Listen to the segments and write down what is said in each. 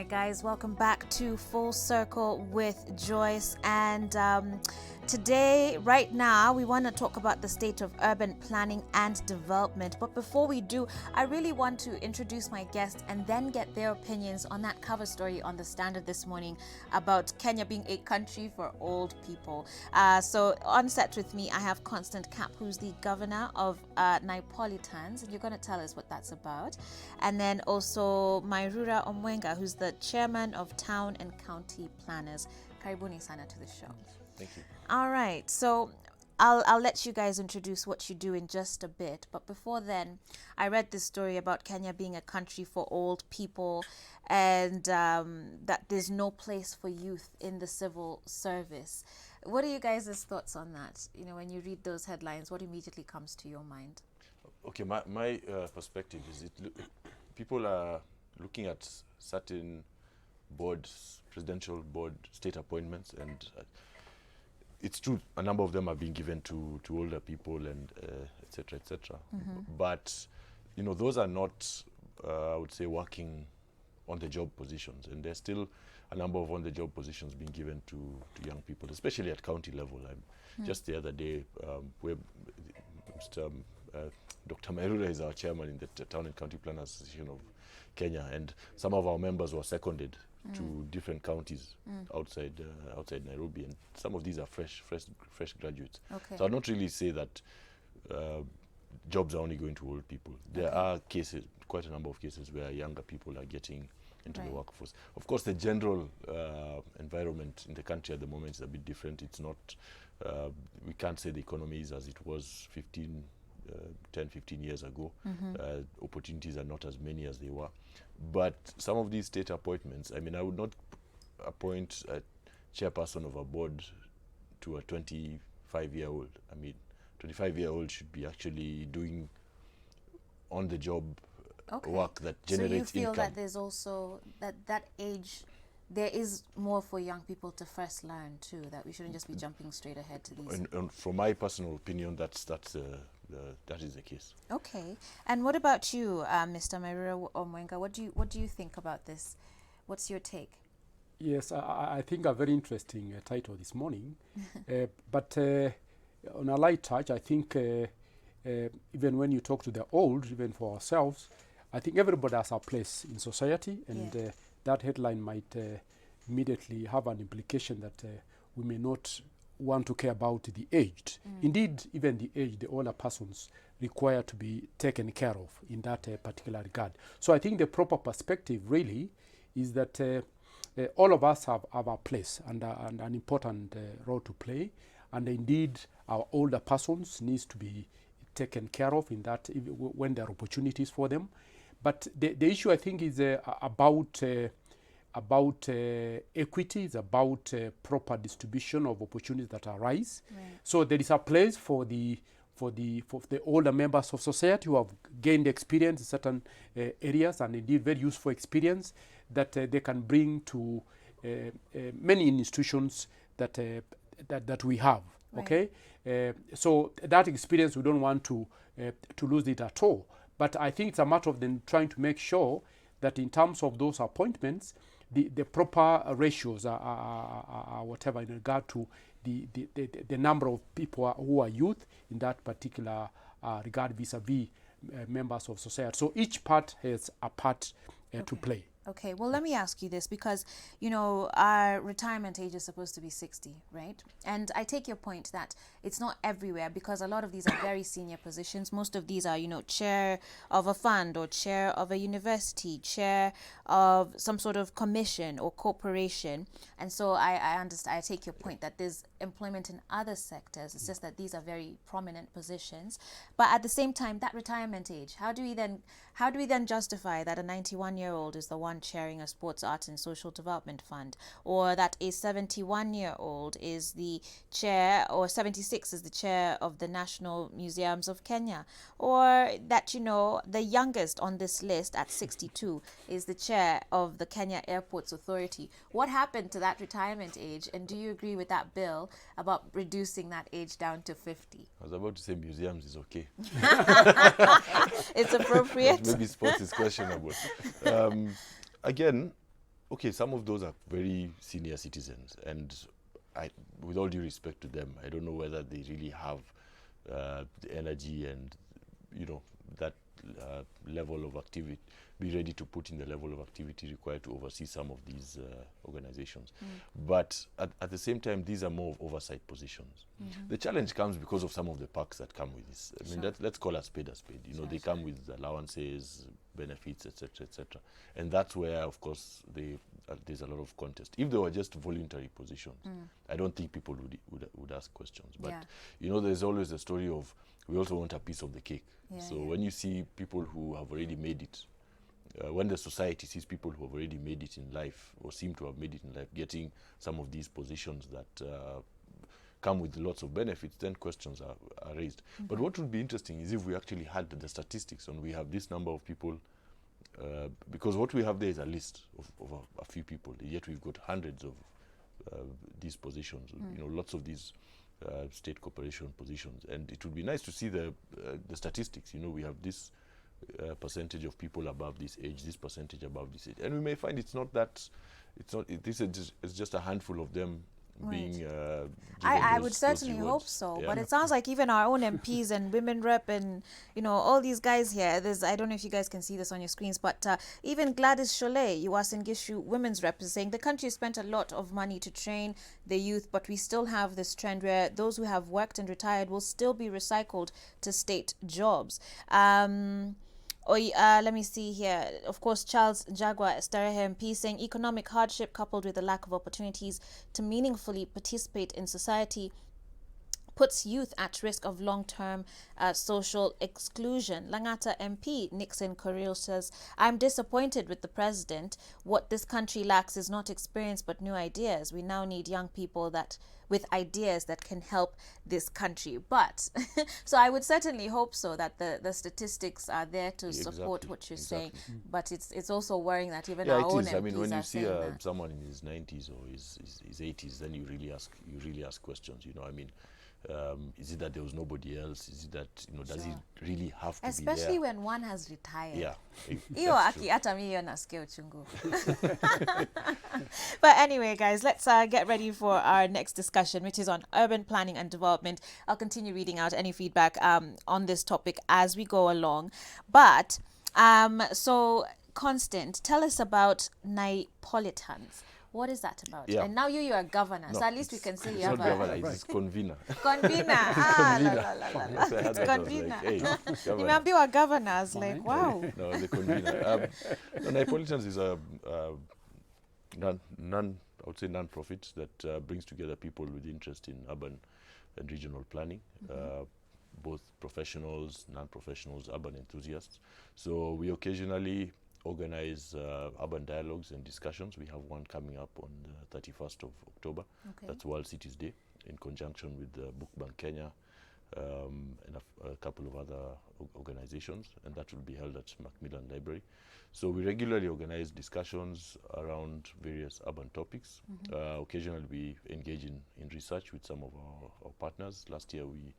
guys, welcome back to Full Circle with Joyce. And today, right now, we want to talk about the state of urban planning and development. But before we do, I really want to introduce my guest and then get their opinions on that cover story on the Standard this morning about Kenya being a country for old people. So on set with me, I have Constant Cap, who's the governor of Neapolitans, and you're going to tell us what that's about. And then also Mairura Omwenga, who's the chairman of Town and County Planners. Karibuni sana to the show. Thank you. All right, so I'll let you guys introduce what you do in just a bit. But before then, I read this story about Kenya being a country for old people and that there's no place for youth in the civil service. What are you guys' thoughts on that? You know, when you read those headlines, what immediately comes to your mind? Okay, my perspective is people are looking at certain boards, presidential board, state appointments, and it's true, a number of them are being given to older people and et cetera, et cetera. Mm-hmm. But, you know, those are not, I would say, working on-the-job positions. And there's still a number of on-the-job positions being given to young people, especially at county level. Just the other day, Dr. Mairura is our chairman in the Town and County Planners Association of Kenya, and some of our members were seconded to different counties outside Nairobi, and some of these are fresh graduates. Okay. So I'll not really say that jobs are only going to old people. There are cases, quite a number of cases, where younger people are getting into the workforce. Of course, the general environment in the country at the moment is a bit different. It's not, we can't say the economy is as it was 10, 15 years ago. Opportunities are not as many as they were. But some of these state appointments, I mean, I would not appoint a chairperson of a board to a 25-year-old. I mean, 25-year-old should be actually doing on-the-job work that generates income. So you feel that there's also, that age, there is more for young people to first learn too, that we shouldn't just be jumping straight ahead to these. And from my personal opinion, that is the case. Okay. And what about you, Mr. Mairura Omwenga? What do you think about this? What's your take? Yes, I think a very interesting title this morning. But on a light touch, I think even when you talk to the old, even for ourselves, I think everybody has a place in society, and that headline might immediately have an implication that we may not want to care about the aged. Indeed, even the aged, the older persons require to be taken care of in that particular regard. So I think the proper perspective really is that all of us have a place and an important role to play, and indeed our older persons needs to be taken care of in that when there are opportunities for them. But the issue, I think, is about equity, it's about proper distribution of opportunities that arise. Right. So there is a place for the older members of society who have gained experience in certain areas, and indeed very useful experience that they can bring to many institutions that we have. Right. Okay, so that experience, we don't want to lose it at all. But I think it's a matter of them trying to make sure that in terms of those appointments, the proper ratios are whatever in regard to the number of people who are youth in that particular regard vis-a-vis members of society. So each part has a part to play. Okay, well, let me ask you this, because, you know, our retirement age is supposed to be 60, right? And I take your point that it's not everywhere, because a lot of these are very senior positions. Most of these are, you know, chair of a fund or chair of a university, chair of some sort of commission or corporation. And so I understand, I take your point that there's employment in other sectors. It's just that these are very prominent positions. But at the same time, that retirement age, how do we then justify that a 91-year-old is the one chairing a sports, arts and social development fund, or that a 71-year-old is the chair, or 76 is the chair of the National Museums of Kenya, or that, you know, the youngest on this list at 62 is the chair of the Kenya Airports Authority? What happened to that retirement age, and do you agree with that bill about reducing that age down to 50? I was about to say museums is okay. It's appropriate. Maybe sports is questionable. Again, okay, some of those are very senior citizens, and with all due respect to them, I don't know whether they really have the energy and, that level of activity, be ready to put in the level of activity required to oversee some of these organizations. But at the same time, these are more of oversight positions. The challenge comes because of some of the perks that come with this. I mean, let's call a spade a spade. They come with allowances, benefits, etc., etc. And that's where, of course, there's a lot of contest. If they were just voluntary positions, I don't think people would ask questions. But, there's always a story of, we also want a piece of the cake. When you see people who have already made it, when the society sees people who have already made it in life, or seem to have made it in life, getting some of these positions that come with lots of benefits, then questions are raised. But what would be interesting is if we actually had the statistics and we have this number of people, because what we have there is a list of a few people, yet we've got hundreds of these positions, lots of these state corporation positions. And it would be nice to see the statistics. We have this percentage of people above this age, this percentage above this age, and we may find it's just a handful of them being I would certainly hope so. But it sounds like even our own MPs and women rep and all these guys here, I don't know if you guys can see this on your screens, but even Gladys Cholet, Uasin Gishu women's rep, is saying the country spent a lot of money to train the youth, but we still have this trend where those who have worked and retired will still be recycled to state jobs. Let me see here. Of course, Charles Jagua Starehe MP saying economic hardship coupled with the lack of opportunities to meaningfully participate in society puts youth at risk of long-term social exclusion. Langata MP Nixon Correal says, I'm disappointed with the president. What this country lacks is not experience but new ideas. We now need young people with ideas that can help this country. But so I would certainly hope so that the statistics are there to support what you're saying. But it's also worrying that even our own MPs I mean, when you see that. someone in his 90s or his 80s, then you really ask questions. I mean, is it that there was nobody else? Is it that does he really have to especially be there? when one has retired? Yeah, Hiyo hata mimi hiyo nasikia uchungu. But anyway, guys, let's get ready for our next discussion, which is on urban planning and development. I'll continue reading out any feedback on this topic as we go along. But so Constant, tell us about Naipolitans. What is that about? Yeah. And now you are governor, No, so at least we can say you it's have not governor, it's convener. Convener. It's convener. Nimeambiwa governors, like, wow. No, the convener. Naipolitans is a non-profit that brings together people with interest in urban and regional planning, both professionals, non-professionals, urban enthusiasts. So we occasionally organize urban dialogues and discussions. We have one coming up on the 31st of October. Okay. That's World Cities Day, in conjunction with Book Bank Kenya and a couple of other organizations, and that will be held at Macmillan Library. So we regularly organize discussions around various urban topics. Occasionally we engage in research with some of our partners. Last year we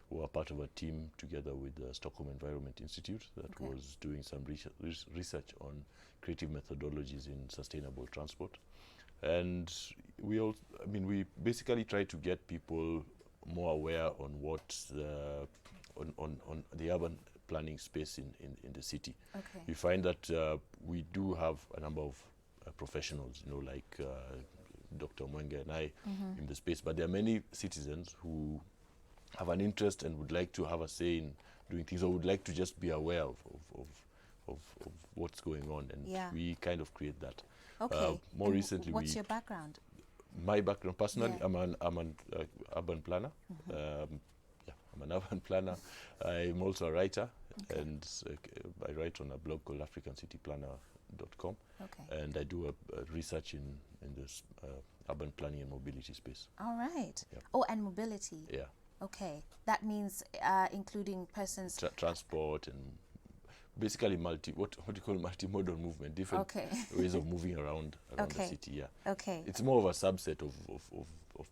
were part of a team together with the Stockholm Environment Institute that was doing some research on creative methodologies in sustainable transport. And we basically try to get people more aware on what on the urban planning space in the city. Okay. We find that we do have a number of professionals, like Dr. Mwenge and I in the space, but there are many citizens who have an interest and would like to have a say in doing things, or would like to just be aware of what's going on, and we kind of create that. Okay. More and recently, what's your background? My background personally, Yeah. I'm an urban planner. I'm an urban planner. I'm also a writer, and I write on a blog called AfricanCityPlanner.com. Okay. And I do a research in this urban planning and mobility space. All right. Yeah. Oh, and mobility. Yeah. Okay. That means including persons. Transport and basically what do you call multimodal movement, different ways of moving around the city. Yeah. Okay. It's more of a subset of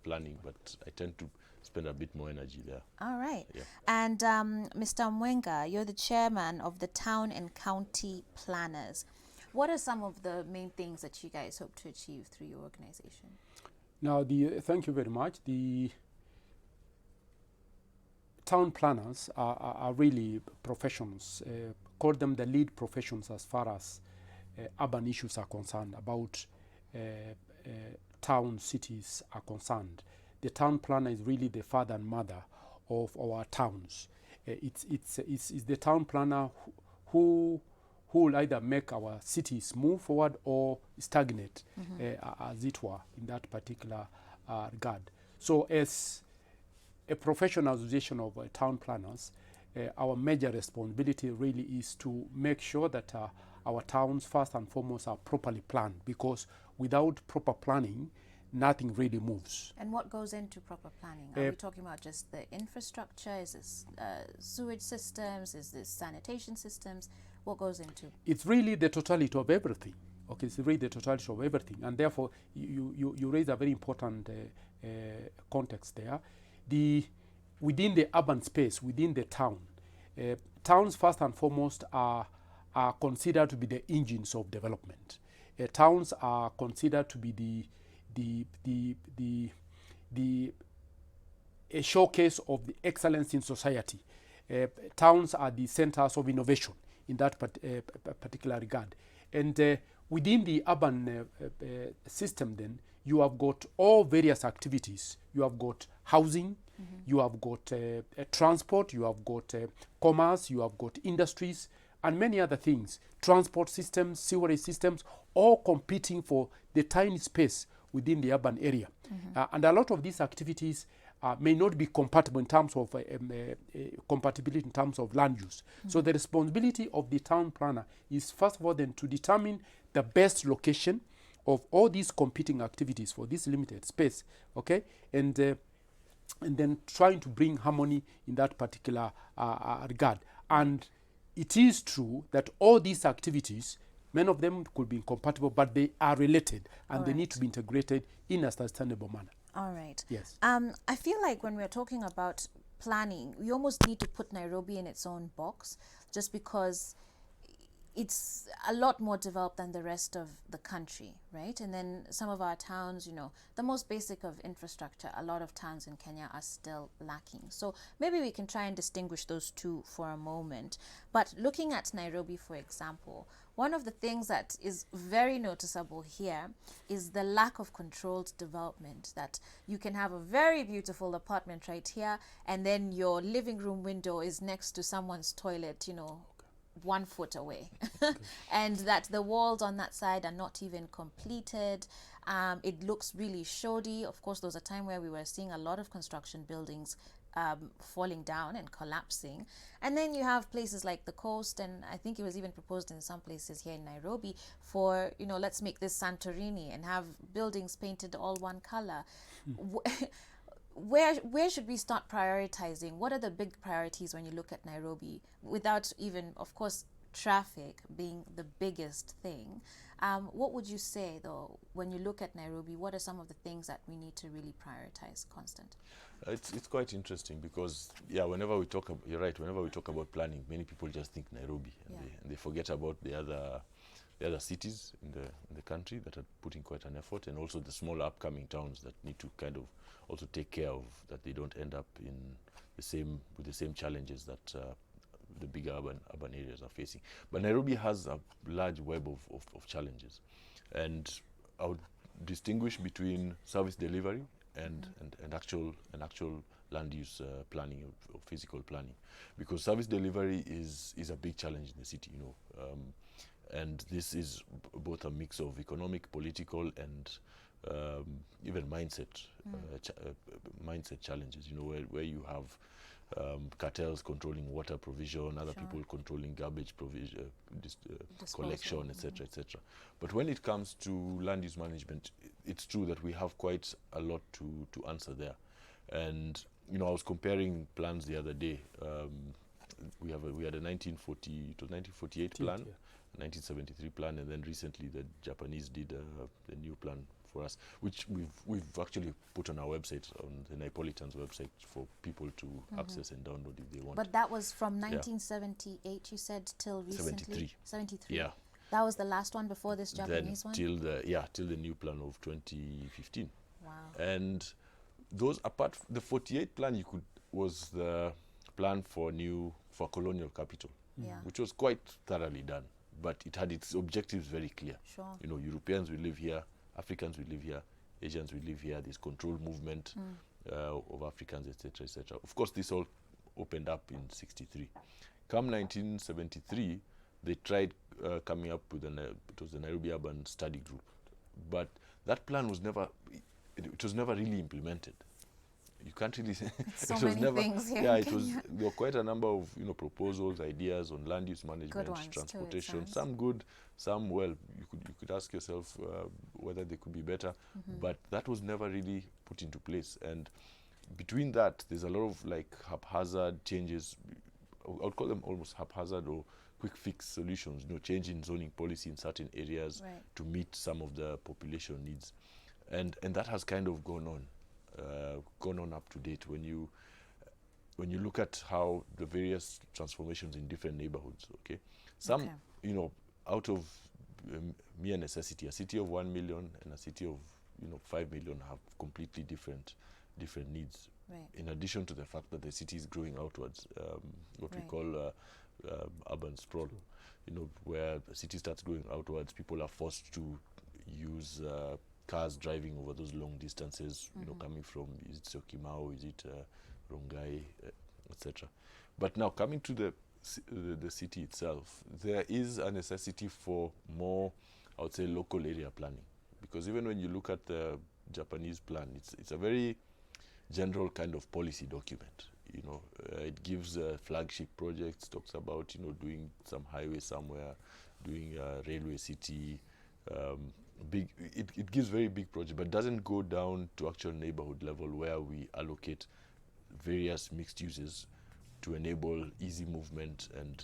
planning, but I tend to spend a bit more energy there. All right. Yeah. And Mr. Mwenga, you're the chairman of the Town and County Planners. What are some of the main things that you guys hope to achieve through your organization? Now, thank you very much. The town planners are really professions, call them the lead professions as far as urban issues are concerned, about town cities are concerned. The town planner is really the father and mother of our towns. It's the town planner who will either make our cities move forward or stagnate, as it were, in that particular regard. So as a professional association of town planners, our major responsibility really is to make sure that our towns, first and foremost, are properly planned, because without proper planning, nothing really moves. And what goes into proper planning? Are we talking about just the infrastructure? Is this sewage systems? Is this sanitation systems? What goes into? It's really the totality of everything. Okay, it's really the totality of everything, and therefore you raise a very important context there. Within the urban space, within the town, towns first and foremost are considered to be the engines of development. Towns are considered to be a showcase of the excellence in society. Towns are the centers of innovation in that particular regard. And within the urban system, then, you have got all various activities. You have got housing, you have got transport, you have got commerce, you have got industries, and many other things. Transport systems, sewerage systems, all competing for the tiny space within the urban area. And a lot of these activities may not be compatible in terms of compatibility in terms of land use. So the responsibility of the town planner is, first of all, then to determine the best location of all these competing activities for this limited space, okay, and then trying to bring harmony in that particular regard. And it is true that all these activities, many of them could be incompatible, but they are related, and they need to be integrated in a sustainable manner. All right. Yes. I feel like when we're talking about planning, we almost need to put Nairobi in its own box, just because it's a lot more developed than the rest of the country, right? And then some of our towns, you know, the most basic of infrastructure, a lot of towns in Kenya are still lacking. So maybe we can try and distinguish those two for a moment. But looking at Nairobi, for example, one of the things that is very noticeable here is the lack of controlled development, that you can have a very beautiful apartment right here, and then your living room window is next to someone's toilet, you know, 1 foot away. And that the walls on that side are not even completed. It looks really shoddy. Of course, there was a time where we were seeing a lot of construction buildings falling down and collapsing. And then you have places like the coast, and I think it was even proposed in some places here in Nairobi for, you know, let's make this Santorini and have buildings painted all one color. Where should we start prioritizing? What are the big priorities when you look at Nairobi, without even, of course, traffic being the biggest thing? What would you say, though, when you look at Nairobi, what are some of the things that we need to really prioritize, Constant? It's quite interesting because, yeah, whenever we talk, you're right, whenever we talk about planning, many people just think Nairobi, and they forget about the other cities in the country that are putting quite an effort, and also the smaller upcoming towns that need to kind of also take care of that they don't end up with the same challenges that the bigger urban areas are facing. But Nairobi has a large web of challenges, and I would distinguish between service delivery and actual land use planning or physical planning, because service delivery is a big challenge in the city, you know. And this is both a mix of economic, political, and even mindset challenges. You know, where you have cartels controlling water provision, other people controlling garbage provision, collection, etc., etc. But when it comes to land use management, it's true that we have quite a lot to answer there. And you know, I was comparing plans the other day. We had a 1948 plan. 1973 plan, and then recently the Japanese did a new plan for us, which we've actually put on our website, on the Neapolitan's website, for people to access and download if they want. But that was from 1978, you said, till recently? 73. 73. Yeah. That was the last one before this then Japanese one? till the new plan of 2015. Wow. And those the 48 plan was the plan for colonial capital, Yeah. which was quite thoroughly done, but it had its objectives very clear. Sure. You know, Europeans will live here, Africans will live here, Asians will live here. There's controlled movement of Africans, etc., etc. Of course, this all opened up in '63. Come 1973, they tried coming up with it was the Nairobi Urban Study Group, but that plan was never really implemented. You can't really say So it was many never. things here Yeah, in it was. Kenya. There were quite a number of Good proposals, ideas on land use management, ones too, it transportation. sounds. Some good, some well. You could ask yourself whether they could be better, but that was never really put into place. And between that, there's a lot of like haphazard changes. I would call them almost haphazard or quick fix solutions. Change in zoning policy in certain areas Right. to meet some of the population needs, and that has kind of gone on up to date. When you look at how the various transformations in different neighborhoods, okay, some Okay. out of mere necessity, a city of 1 million and a city of 5 million have completely different needs. Right. In addition to the fact that the city is growing outwards, what we Right. call urban sprawl, where the city starts growing outwards, people are forced to use cars driving over those long distances, coming from, is it Syokimau, is it Rongai, etc. But now coming to the city itself, there is a necessity for more, I would say, local area planning, because even when you look at the Japanese plan, it's a very general kind of policy document. It gives flagship projects, talks about doing some highway somewhere, doing a railway city. It gives very big projects, but doesn't go down to actual neighborhood level where we allocate various mixed uses to enable easy movement and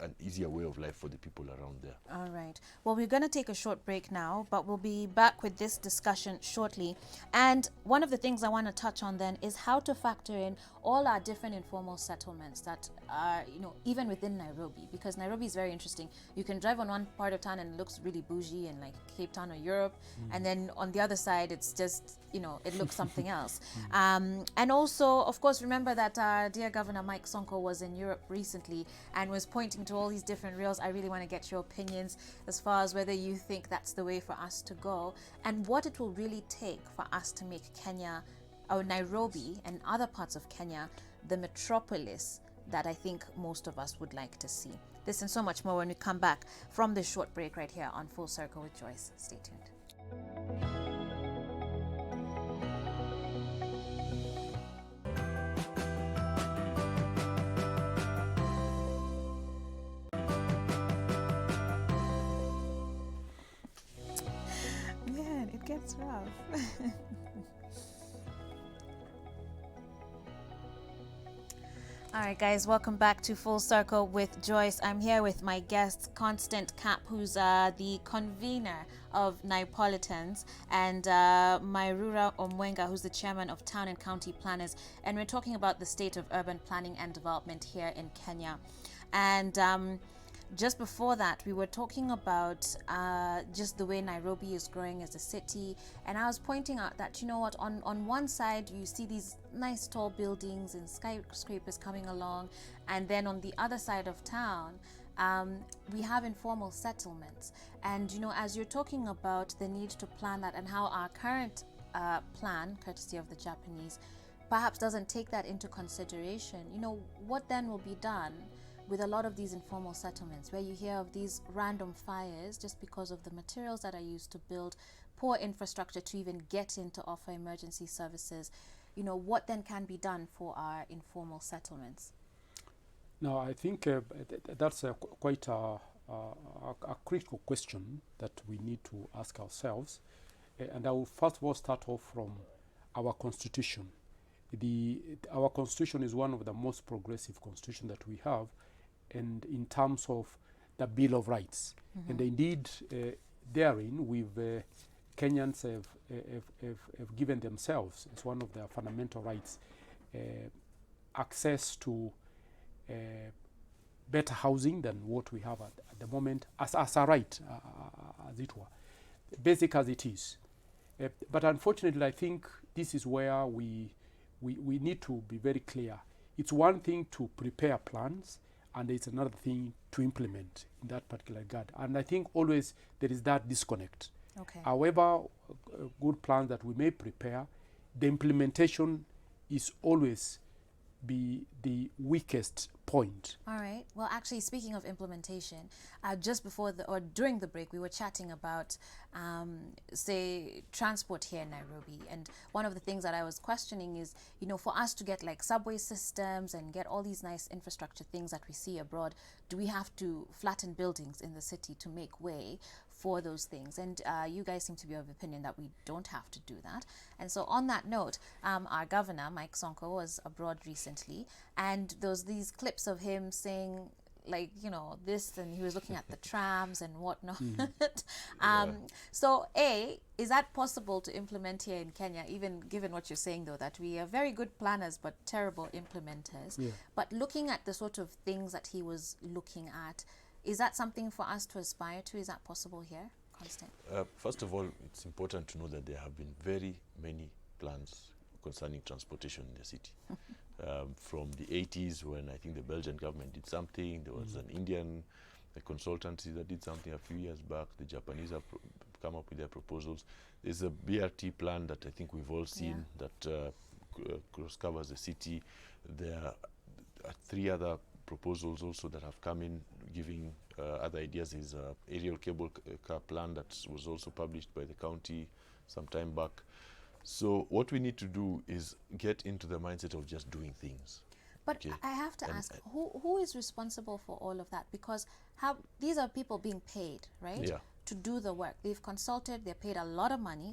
an easier way of life for the people around there. All right. Well, we're going to take a short break now, but we'll be back with this discussion shortly. And one of the things I want to touch on then is how to factor in all our different informal settlements that are, even within Nairobi, because Nairobi is very interesting. You can drive on one part of town and it looks really bougie and like Cape Town or Europe. And then on the other side, it's just, it looks something else. And also, of course, remember that dear Governor Mike Sonko was in Europe recently and was pointing to all these different rails. I really want to get your opinions as far as whether you think that's the way for us to go and what it will really take for us to make Kenya or Nairobi and other parts of Kenya the metropolis that I think most of us would like to see. This and so much more when we come back from this short break right here on Full Circle with Joyce. Stay tuned. Man, it gets rough. All right, guys, welcome back to Full Circle with Joyce. I'm here with my guest, Constant Cap, who's the convener of Neapolitans, and Mairura Omwenga, who's the chairman of Town and County Planners. And we're talking about the state of urban planning and development here in Kenya. And just before that, we were talking about just the way Nairobi is growing as a city. And I was pointing out that, on one side, you see these nice tall buildings and skyscrapers coming along. And then on the other side of town, we have informal settlements. And, as you're talking about the need to plan that and how our current plan, courtesy of the Japanese, perhaps doesn't take that into consideration, what then will be done with a lot of these informal settlements where you hear of these random fires just because of the materials that are used to build, poor infrastructure to even get in to offer emergency services. What then can be done for our informal settlements? Now, I think that's quite a critical question that we need to ask ourselves. And I will first of all start off from our constitution. Our constitution is one of the most progressive constitutions that we have, and in terms of the Bill of Rights. Mm-hmm. And indeed, therein, Kenyans have given themselves, as one of their fundamental rights, access to better housing than what we have at the moment, as a right, as it were, basic as it is. But unfortunately, I think this is where we need to be very clear. It's one thing to prepare plans, and it's another thing to implement in that particular regard. And I think always there is that disconnect. Okay. However, good plans that we may prepare, the implementation is always be the weakest point. All right. Well, actually, speaking of implementation, just before or during the break, we were chatting about, say, transport here in Nairobi. And one of the things that I was questioning is, for us to get like subway systems and get all these nice infrastructure things that we see abroad, do we have to flatten buildings in the city to make way for those things? And you guys seem to be of the opinion that we don't have to do that. And so on that note, our governor, Mike Sonko, was abroad recently, and there was these clips of him saying, like, this, and he was looking at the trams and whatnot. So is that possible to implement here in Kenya, even given what you're saying, though, that we are very good planners but terrible implementers? But looking at the sort of things that he was looking at, is that something for us to aspire to? Is that possible here, Constant? First of all, it's important to know that there have been very many plans concerning transportation in the city. From the 80s, when I think the Belgian government did something, there was an Indian consultancy that did something a few years back. The Japanese have come up with their proposals. There's a BRT plan that I think we've all seen that covers the city. There are 3 other proposals also that have come in, giving other ideas. Is a aerial cable car plan that was also published by the county some time back. So what we need to do is get into the mindset of just doing things. But Okay. I have to ask, who is responsible for all of that? Because these are people being paid, right? Yeah. To do the work. They've consulted, they're paid a lot of money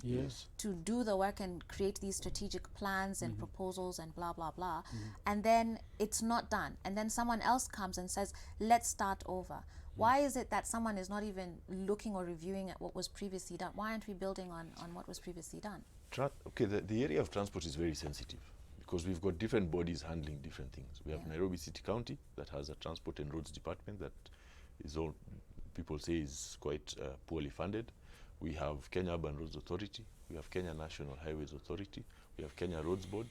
to do the work and create these strategic plans and proposals and blah, blah, blah. And then it's not done. And then someone else comes and says, let's start over. Why is it that someone is not even looking or reviewing at what was previously done? Why aren't we building on what was previously done? Okay, the area of transport is very sensitive because we've got different bodies handling different things. We have Nairobi City County that has a transport and roads department that is all people say is quite poorly funded. We have Kenya Urban Roads Authority. We have Kenya National Highways Authority. We have Kenya Roads Board.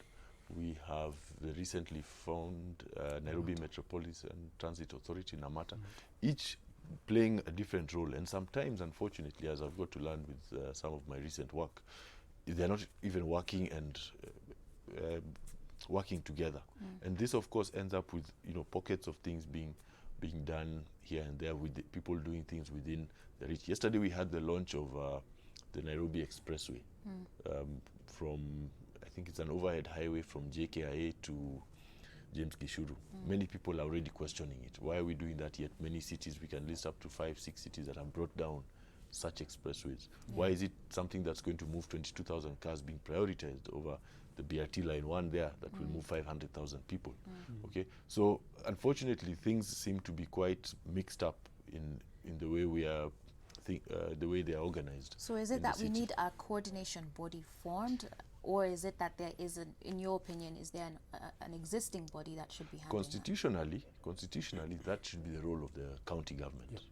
We have the recently formed Nairobi Metropolitan Transit Authority, NAMATA, each playing a different role. And sometimes, unfortunately, as I've got to learn with some of my recent work, they're not even working and working together. And this, of course, ends up with pockets of things being done here and there, with the people doing things within the reach. Yesterday, we had the launch of the Nairobi expressway from, I think it's an overhead highway from JKIA to James Gishuru. Many people are already questioning it. Why are we doing that yet? Many cities, we can list up to 5, 6 cities that have brought down such expressways. Why is it something that's going to move 22,000 cars being prioritized over the BRT line 1 there that will move 500,000 people? Okay, so unfortunately things seem to be quite mixed up in the way we are the way they are organized. So is it that we need a coordination body formed, or is it that there isn't, in your opinion, is there an existing body that should be handling Constitutionally, that should be the role of the county government.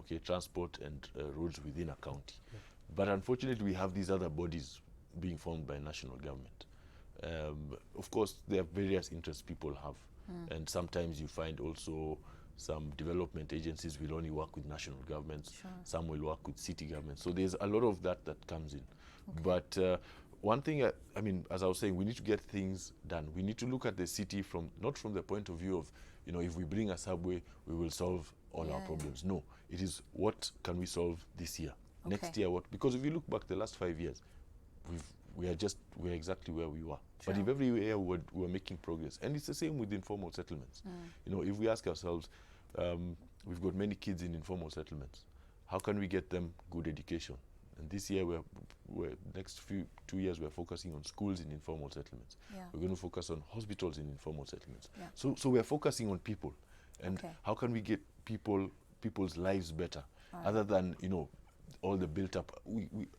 Okay, transport and roads within a county. But unfortunately, we have these other bodies being formed by national government. Of course, there are various interests people have. And sometimes you find also some development agencies will only work with national governments. Some will work with city governments. So there's a lot of that comes in. But one thing, I mean, as I was saying, we need to get things done. We need to look at the city not from the point of view of, if we bring a subway, we will solve all our problems. No, it is what can we solve this year? Next year, what? Because if you look back the last 5 years, we're exactly where we were. But if every year we're making progress, and it's the same with informal settlements. If we ask ourselves, we've got many kids in informal settlements. How can we get them good education? And this year, next 2 years, we're focusing on schools in informal settlements. We're going to focus on hospitals in informal settlements. So we're focusing on people, and how can we get people's lives better, other than all the built up.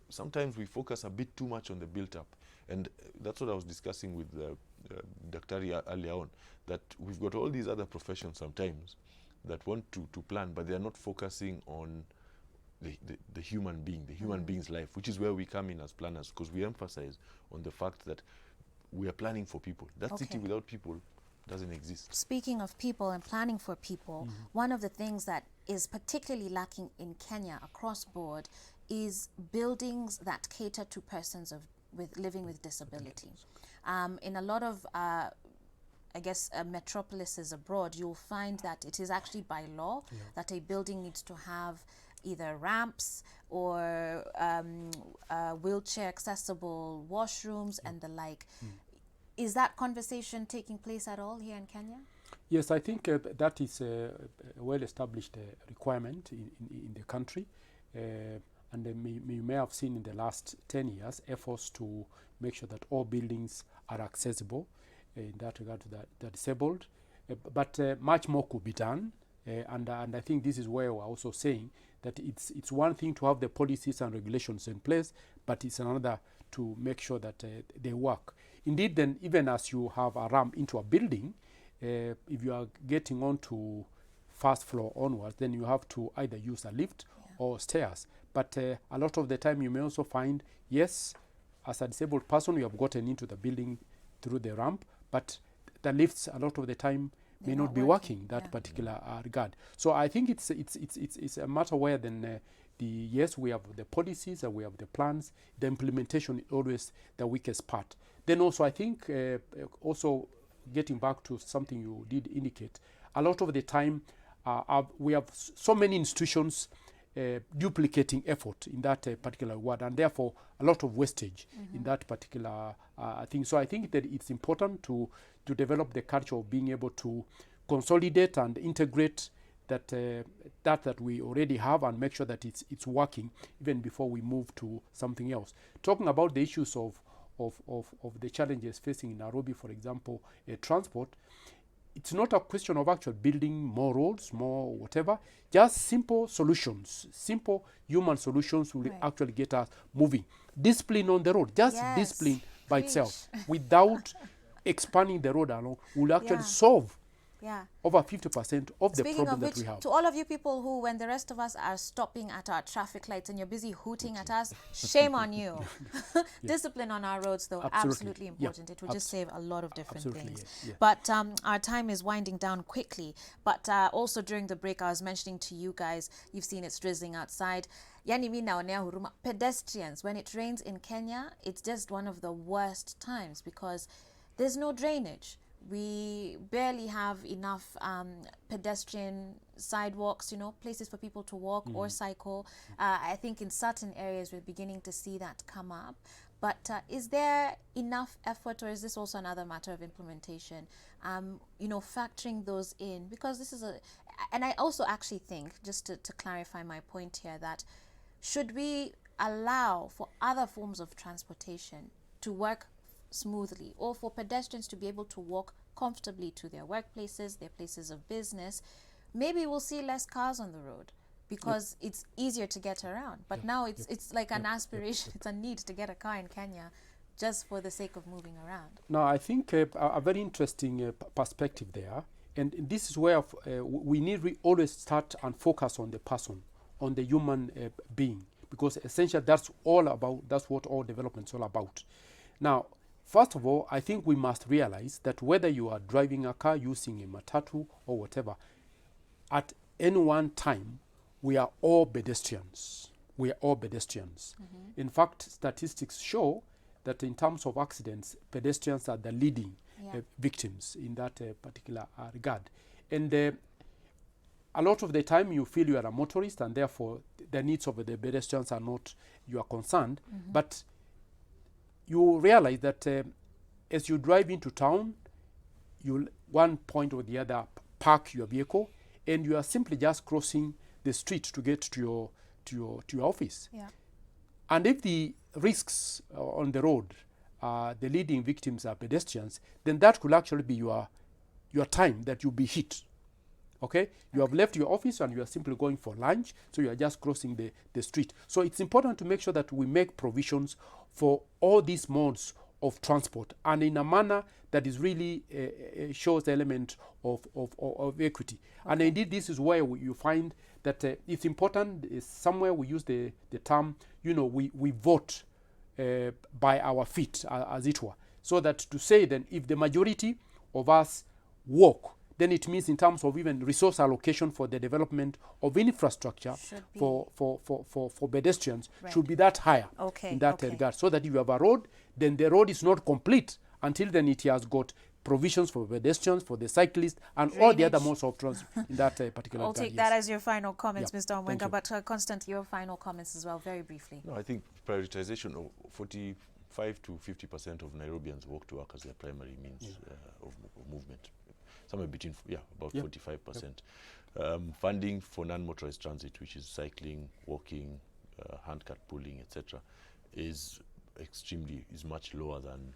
Sometimes we focus a bit too much on the built up, and that's what I was discussing with Dr. earlier on, that we've got all these other professions sometimes that want to plan, but they are not focusing on the human being, the human being's life, which is where we come in as planners, because we emphasize on the fact that we are planning for people. That city without people doesn't exist. Speaking of people and planning for people, one of the things that is particularly lacking in Kenya across board is buildings that cater to persons with living with disability. In a lot of metropolises abroad, you'll find that it is actually by law that a building needs to have either ramps or wheelchair accessible washrooms and the like. Is that conversation taking place at all here in Kenya? Yes, I think that is a well-established requirement in the country. And you may have seen in the last 10 years efforts to make sure that all buildings are accessible in that regard to the disabled. But much more could be done. And I think this is where we're also saying that it's one thing to have the policies and regulations in place, but it's another to make sure that they work. Indeed, then even as you have a ramp into a building, if you are getting onto first floor onwards, then you have to either use a lift or stairs. But a lot of the time you may also find, yes, as a disabled person, you have gotten into the building through the ramp, but the lifts a lot of the time may not be working that particular regard. So I think it's a matter where then yes, we have the policies and we have the plans. The implementation is always the weakest part. Then also I think also getting back to something you did indicate, a lot of the time we have so many institutions duplicating effort in that particular word, and therefore a lot of wastage in that particular thing. So I think that it's important to develop the culture of being able to consolidate and integrate that we already have and make sure that it's working even before we move to something else. Talking about the issues of the challenges facing in Nairobi, for example, transport, it's not a question of actually building more roads, more whatever. Just simple solutions, simple human solutions will actually get us moving. Discipline on the road, just discipline by itself, without expanding the road along, will actually solve over 50% of the problem that we have. To all of you people who, when the rest of us are stopping at our traffic lights and you're busy hooting at us, shame on you. Discipline on our roads, though, absolutely important. It will just save a lot of different things. But our time is winding down quickly. But also during the break, I was mentioning to you guys, you've seen it's drizzling outside. Yani mi naonea huruma. Pedestrians, when it rains in Kenya, it's just one of the worst times because there's no drainage. We barely have enough pedestrian sidewalks, places for people to walk or cycle. I think in certain areas we're beginning to see that come up. But is there enough effort, or is this also another matter of implementation? Factoring those in, because this is and I also actually think, just to clarify my point here, that should we allow for other forms of transportation to work smoothly, or for pedestrians to be able to walk comfortably to their workplaces, their places of business, maybe we'll see less cars on the road because it's easier to get around. But now it's like an aspiration, it's a need to get a car in Kenya just for the sake of moving around. Now, I think a very interesting perspective there, and this is where we need always start and focus on the person, on the human being, because essentially that's what all development is all about. Now, first of all, I think we must realize that whether you are driving a car, using a matatu or whatever, at any one time, we are all pedestrians. We are all pedestrians. In fact, statistics show that in terms of accidents, pedestrians are the leading victims in that particular regard. And a lot of the time you feel you are a motorist and therefore the needs of the pedestrians are not your concern. But you realize that as you drive into town, you'll one point or the other park your vehicle, and you are simply just crossing the street to get to your office. And if the risks on the road, the leading victims are pedestrians, then that could actually be your time that you'll be hit. Okay? You have left your office and you are simply going for lunch, so you are just crossing the street. So it's important to make sure that we make provisions for all these modes of transport, and in a manner that is really shows the element of equity. And indeed, this is where you find that it's important. Somewhere we use the term, we vote by our feet, as it were, so that to say then if the majority of us walk, then it means in terms of even resource allocation for the development of infrastructure for pedestrians should be that higher in that regard, so that if you have a road, then the road is not complete until then it has got provisions for pedestrians, for the cyclists, and all the other modes of transport in that particular I'll take that as your final comments, Mr. Omwenga, but Constant, your final comments as well, very briefly. No, I think prioritization of 45 to 50% of Nairobians walk to work as their primary means of movement. Somewhere between, about 45%. Funding for non-motorized transit, which is cycling, walking, handcart pulling, etc., is much lower than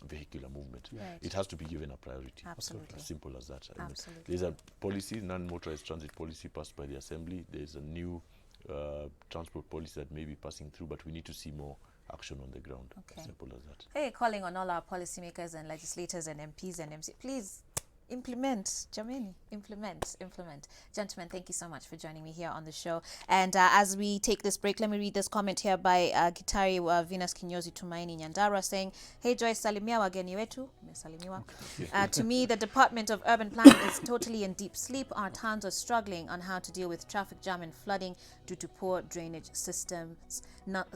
vehicular movement. Right. It has to be given a priority. Absolutely. As simple as that. Absolutely. There's a policy, non-motorized transit policy passed by the Assembly. There's a new transport policy that may be passing through, but we need to see more action on the ground. As simple as that. Hey, calling on all our policymakers and legislators and MPs and MC, please implement, Jamini, implement. Gentlemen, thank you so much for joining me here on the show. And as we take this break, let me read this comment here by Gitari Venus Kinyozi Tumaini Nyandara saying, hey Joyce, salimia wageni wetu. Mesalimiwa. To me, the Department of Urban Planning is totally in deep sleep. Our towns are struggling on how to deal with traffic jam and flooding due to poor drainage systems.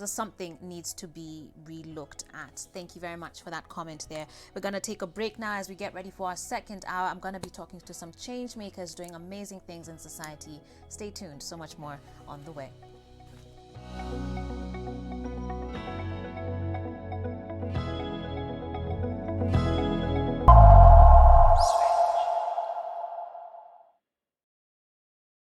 Something needs to be relooked at. Thank you very much for that comment there. We're going to take a break now as we get ready for our second hour. I'm going to be talking to some change makers doing amazing things in society. Stay tuned. So much more on the way.